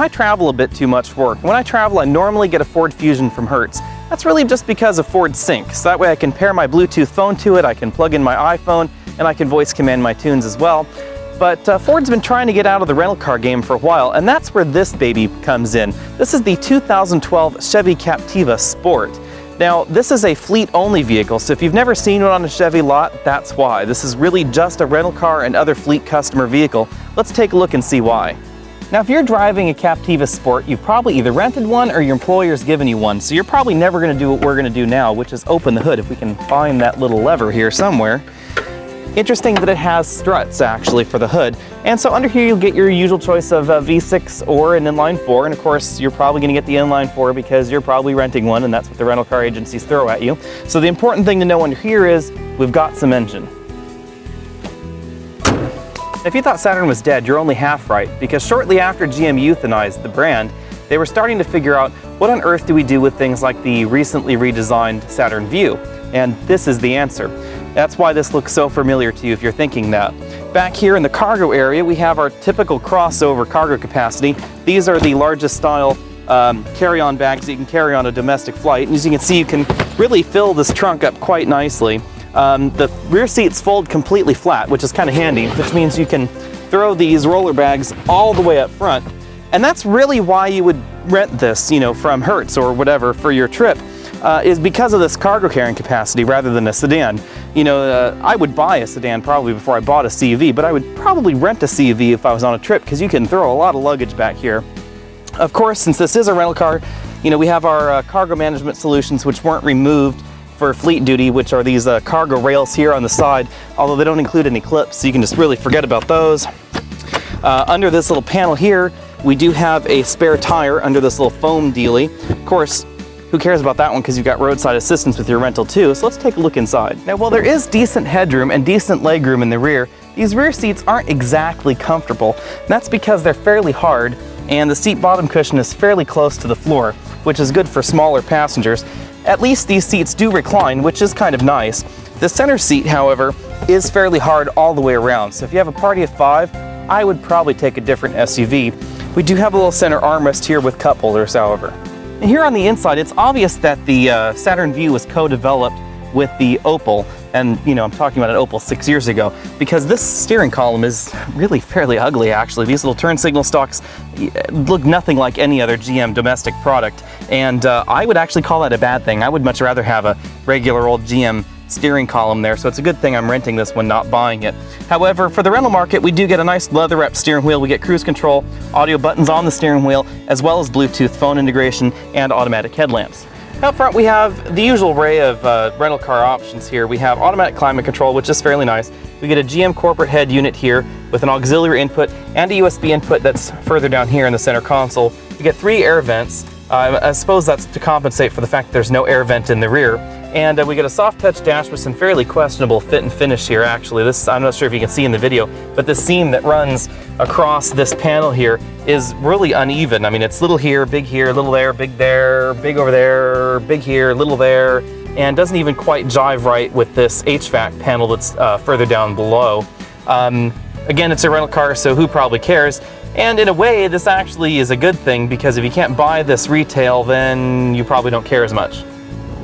I travel a bit too much for work. When I travel, I normally get a Ford Fusion from Hertz. That's really just because of Ford Sync, so that way I can pair my Bluetooth phone to it, I can plug in my iPhone, and I can voice command my tunes as well. But Ford's been trying to get out of the rental car game for a while, and that's where this baby comes in. This is the 2012 Chevy Captiva Sport. Now, this is a fleet-only vehicle, so if you've never seen one on a Chevy lot, that's why. This is really just a rental car and other fleet customer vehicle. Let's take a look and see why. Now, if you're driving a Captiva Sport, you've probably either rented one or your employer's given you one, so you're probably never going to do what we're going to do now, which is open the hood, if we can find that little lever here somewhere. Interesting that it has struts, actually, for the hood. And so under here, you'll get your usual choice of V6 or an inline-4, and of course, you're probably going to get the inline-4 because you're probably renting one, and that's what the rental car agencies throw at you. So the important thing to know under here is we've got some engine. If you thought Saturn was dead, you're only half right, because shortly after GM euthanized the brand, they were starting to figure out what on earth do we do with things like the recently redesigned Saturn Vue, and this is the answer. That's why this looks so familiar to you if you're thinking that. Back here in the cargo area, we have our typical crossover cargo capacity. These are the largest style carry-on bags that you can carry on a domestic flight, and as you can see, you can really fill this trunk up quite nicely. The rear seats fold completely flat, which is kind of handy, which means you can throw these roller bags all the way up front. And that's really why you would rent this, you know, from Hertz or whatever for your trip, is because of this cargo carrying capacity rather than a sedan. You know, I would buy a sedan probably before I bought a CUV, but I would probably rent a CUV if I was on a trip because you can throw a lot of luggage back here. Of course, since this is a rental car, you know, we have our cargo management solutions which weren't removed for fleet duty, which are these cargo rails here on the side, although they don't include any clips, so you can just really forget about those. Under this little panel here, we do have a spare tire under this little foam dealie. Of course, who cares about that one because you've got roadside assistance with your rental too, so let's take a look inside. Now, while there is decent headroom and decent legroom in the rear, these rear seats aren't exactly comfortable. And that's because they're fairly hard and the seat bottom cushion is fairly close to the floor, which is good for smaller passengers. At least these seats do recline, which is kind of nice. The center seat, however, is fairly hard all the way around, so if you have a party of 5, I would probably take a different SUV. We do have a little center armrest here with cup holders, however. And here on the inside, it's obvious that the Saturn Vue was co-developed with the Opel, and you know, I'm talking about an Opel 6 years ago, because this steering column is really fairly ugly actually. These little turn signal stalks look nothing like any other GM domestic product, and I would actually call that a bad thing. I would much rather have a regular old GM steering column there, so it's a good thing I'm renting this one, not buying it. However, for the rental market, we do get a nice leather-wrapped steering wheel. We get cruise control, audio buttons on the steering wheel, as well as Bluetooth phone integration and automatic headlamps. Up front, we have the usual array of rental car options here. We have automatic climate control, which is fairly nice. We get a GM corporate head unit here with an auxiliary input and a USB input that's further down here in the center console. You get 3 air vents. I suppose that's to compensate for the fact that there's no air vent in the rear. And we get a soft touch dash with some fairly questionable fit and finish here, actually. This, I'm not sure if you can see in the video, but the seam that runs across this panel here is really uneven. I mean, it's little here, little there, big over there, big here, little there, and doesn't even quite jive right with this HVAC panel that's further down below. Again, it's a rental car, so who probably cares? And in a way, this actually is a good thing, because if you can't buy this retail, then you probably don't care as much.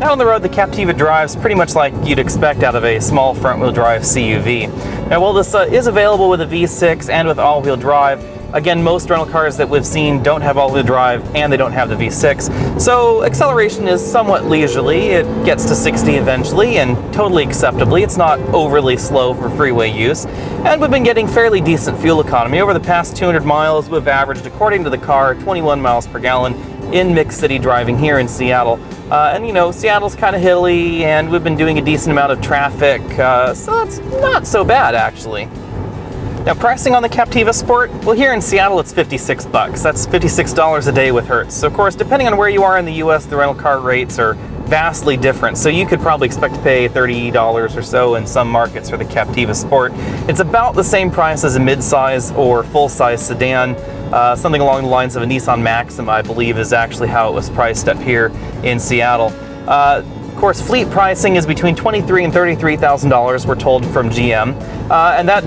Out on the road, the Captiva drives pretty much like you'd expect out of a small front-wheel drive CUV. Now, while this is available with a V6 and with all-wheel drive, again, most rental cars that we've seen don't have all-wheel drive and they don't have the V6, so acceleration is somewhat leisurely. It gets to 60 eventually, and totally acceptably. It's not overly slow for freeway use, and we've been getting fairly decent fuel economy. Over the past 200 miles, we've averaged, according to the car, 21 miles per gallon in mixed city driving here in Seattle. And you know, Seattle's kind of hilly, and we've been doing a decent amount of traffic, so it's not so bad actually. Now, pricing on the Captiva Sport, well, here in Seattle it's $56. That's $56 a day with Hertz. So of course, depending on where you are in the US, the rental car rates are vastly different. So you could probably expect to pay $30 or so in some markets for the Captiva Sport. It's about the same price as a mid-size or full-size sedan. Something along the lines of a Nissan Maxima, I believe, is actually how it was priced up here in Seattle. Of course, fleet pricing is between $23,000 and $33,000, we're told from GM, and that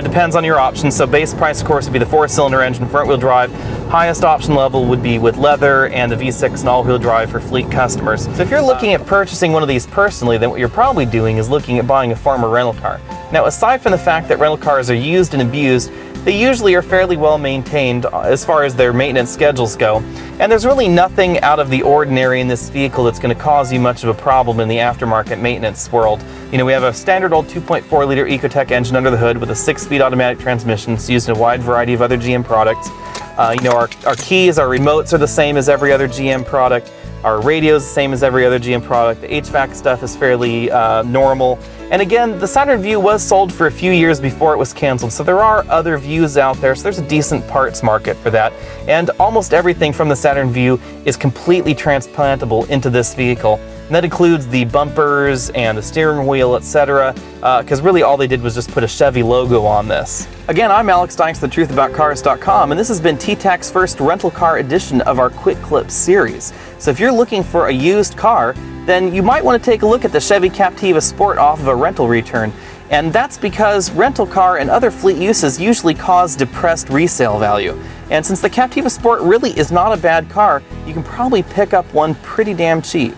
depends on your options. So base price, of course, would be the 4-cylinder engine, front-wheel drive. Highest option level would be with leather and the V6 and all-wheel drive for fleet customers. So if you're looking at purchasing one of these personally, then what you're probably doing is looking at buying a farmer rental car. Now, aside from the fact that rental cars are used and abused, they usually are fairly well maintained as far as their maintenance schedules go. And there's really nothing out of the ordinary in this vehicle that's going to cause you much of a problem in the aftermarket maintenance world. We have a standard old 2.4-liter Ecotec engine under the hood with a 6-speed automatic transmission. It's used in a wide variety of other GM products. Our keys, our remotes are the same as every other GM product. Our radio is the same as every other GM product. The HVAC stuff is fairly normal. And again, the Saturn Vue was sold for a few years before it was canceled, so there are other Vues out there, so there's a decent parts market for that. And almost everything from the Saturn Vue is completely transplantable into this vehicle. And that includes the bumpers and the steering wheel, etc., because really all they did was just put a Chevy logo on this. Again, I'm Alex Dykes, thetruthaboutcars.com, and this has been T-Tac's first rental car edition of our Quick Clip series. So if you're looking for a used car, then you might want to take a look at the Chevy Captiva Sport off of a rental return. And that's because rental car and other fleet uses usually cause depressed resale value. And since the Captiva Sport really is not a bad car, you can probably pick up one pretty damn cheap.